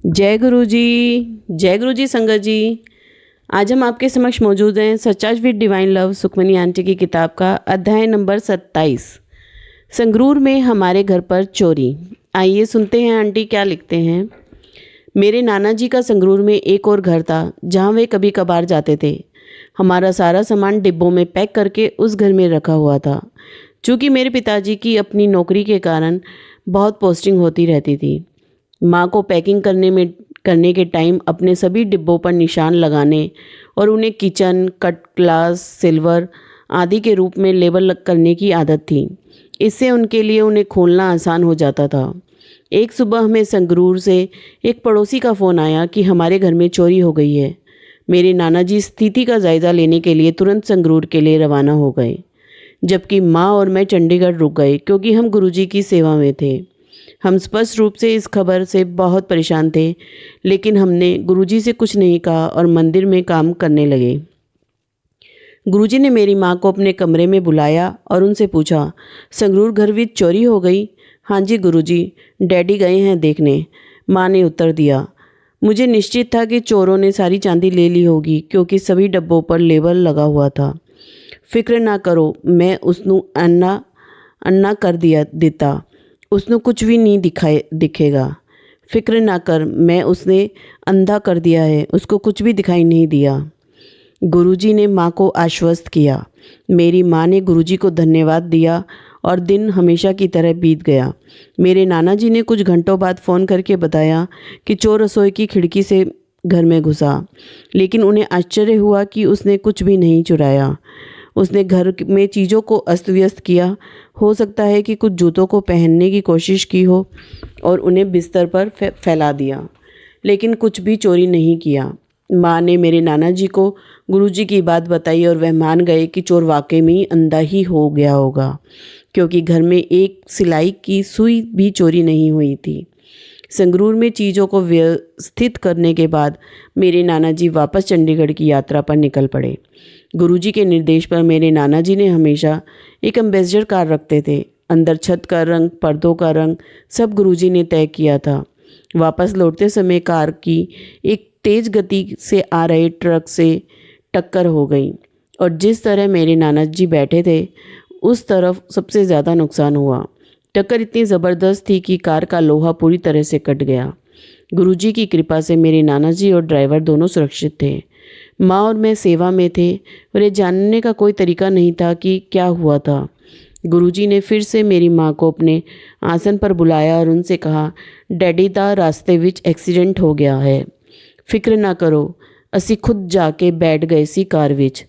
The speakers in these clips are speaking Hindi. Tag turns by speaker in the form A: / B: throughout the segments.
A: जय गुरु जी संगत जी। आज हम आपके समक्ष मौजूद हैं सचाज with divine love Sukhmani aunty की किताब का अध्याय नंबर 27, संगरूर में हमारे घर पर चोरी। आइए सुनते हैं आंटी क्या लिखते हैं। मेरे नाना जी का संगरूर में एक और घर था जहाँ वे कभी कभार जाते थे। हमारा सारा सामान डिब्बों में पैक करके उस घर में रखा हुआ था। चूँकि मेरे पिताजी की अपनी नौकरी के कारण बहुत पोस्टिंग होती रहती थी, माँ को पैकिंग करने के टाइम अपने सभी डिब्बों पर निशान लगाने और उन्हें किचन, कट ग्लास, सिल्वर आदि के रूप में लेबल करने की आदत थी। इससे उनके लिए उन्हें खोलना आसान हो जाता था। एक सुबह हमें संगरूर से एक पड़ोसी का फ़ोन आया कि हमारे घर में चोरी हो गई है। मेरे नाना जी स्थिति का जायज़ा लेने के लिए तुरंत संगरूर के लिए रवाना हो गए, जबकि माँ और मैं चंडीगढ़ रुक गए क्योंकि हम गुरुजी की सेवा में थे। हम स्पष्ट रूप से इस खबर से बहुत परेशान थे, लेकिन हमने गुरुजी से कुछ नहीं कहा और मंदिर में काम करने लगे। गुरुजी ने मेरी माँ को अपने कमरे में बुलाया और उनसे पूछा, संगरूर घर में चोरी हो गई? हाँ जी गुरुजी, डैडी गए हैं देखने, माँ ने उत्तर दिया। मुझे निश्चित था कि चोरों ने सारी चांदी ले ली होगी क्योंकि सभी डब्बों पर लेबल लगा हुआ था। फिक्र ना करो, मैं उसनू अन्ना कर देता, उसने कुछ भी नहीं दिखेगा। फिक्र ना कर, मैं उसने अंधा कर दिया है, उसको कुछ भी दिखाई नहीं दिया। गुरुजी ने माँ को आश्वस्त किया। मेरी माँ ने गुरुजी को धन्यवाद दिया और दिन हमेशा की तरह बीत गया। मेरे नाना जी ने कुछ घंटों बाद फ़ोन करके बताया कि चोर रसोई की खिड़की से घर में घुसा, लेकिन उन्हें आश्चर्य हुआ कि उसने कुछ भी नहीं चुराया। उसने घर में चीज़ों को अस्त व्यस्त किया। हो सकता है कि कुछ जूतों को पहनने की कोशिश की हो और उन्हें बिस्तर पर फैला दिया, लेकिन कुछ भी चोरी नहीं किया। माँ ने मेरे नाना जी को गुरुजी की बात बताई और वह मान गए कि चोर वाकई में अंधा ही हो गया होगा, क्योंकि घर में एक सिलाई की सुई भी चोरी नहीं हुई थी। संगरूर में चीज़ों को व्यवस्थित करने के बाद मेरे नाना जी वापस चंडीगढ़ की यात्रा पर निकल पड़े। गुरुजी के निर्देश पर मेरे नाना जी ने हमेशा एक एम्बेसडर कार रखते थे। अंदर छत का रंग, पर्दों का रंग सब गुरुजी ने तय किया था। वापस लौटते समय कार की एक तेज गति से आ रहे ट्रक से टक्कर हो गई और जिस तरह मेरे नाना जी बैठे थे उस तरफ सबसे ज़्यादा नुकसान हुआ। टक्कर इतनी ज़बरदस्त थी कि कार का लोहा पूरी तरह से कट गया। गुरुजी की कृपा से मेरे नाना जी और ड्राइवर दोनों सुरक्षित थे। माँ और मैं सेवा में थे और ये जानने का कोई तरीका नहीं था कि क्या हुआ था। गुरुजी ने फिर से मेरी माँ को अपने आसन पर बुलाया और उनसे कहा, डैडी दा रास्ते विच एक्सीडेंट हो गया है, फिक्र ना करो। असी खुद जाके बैठ गए सी कार विच,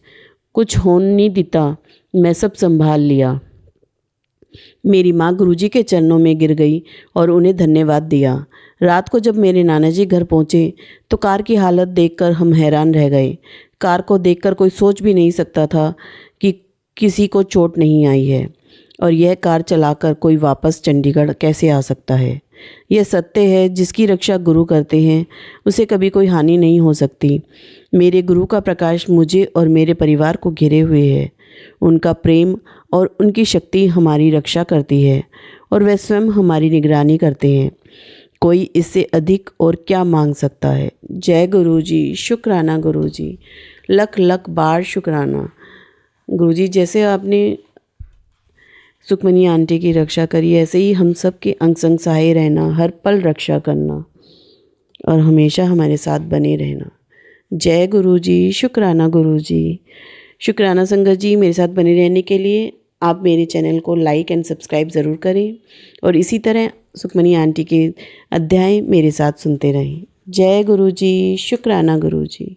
A: कुछ होन नहीं दिता, मैं सब संभाल लिया। मेरी माँ गुरुजी के चरणों में गिर गई और उन्हें धन्यवाद दिया। रात को जब मेरे नाना जी घर पहुँचे तो कार की हालत देखकर हम हैरान रह गए। कार को देखकर कोई सोच भी नहीं सकता था कि किसी को चोट नहीं आई है और यह कार चलाकर कोई वापस चंडीगढ़ कैसे आ सकता है। यह सत्य है, जिसकी रक्षा गुरु करते हैं उसे कभी कोई हानि नहीं हो सकती। मेरे गुरु का प्रकाश मुझे और मेरे परिवार को घिरे हुए है। उनका प्रेम और उनकी शक्ति हमारी रक्षा करती है और वह स्वयं हमारी निगरानी करते हैं। कोई इससे अधिक और क्या मांग सकता है। जय गुरु जी, शुक्राना गुरु जी, लख लख बार शुक्राना। गुरु जी, जैसे आपने सुखमनी आंटी की रक्षा करी, ऐसे ही हम सब के अंग संग सहाय रहना, हर पल रक्षा करना और हमेशा हमारे साथ बने रहना। जय गुरु जी, शुक्राना गुरु जी, शुक्राना संगत जी। मेरे साथ बने रहने के लिए आप मेरे चैनल को लाइक एंड सब्सक्राइब ज़रूर करें और इसी तरह सुखमनी आंटी के अध्याय मेरे साथ सुनते रहें। जय गुरु जी, शुक्राना गुरु जी।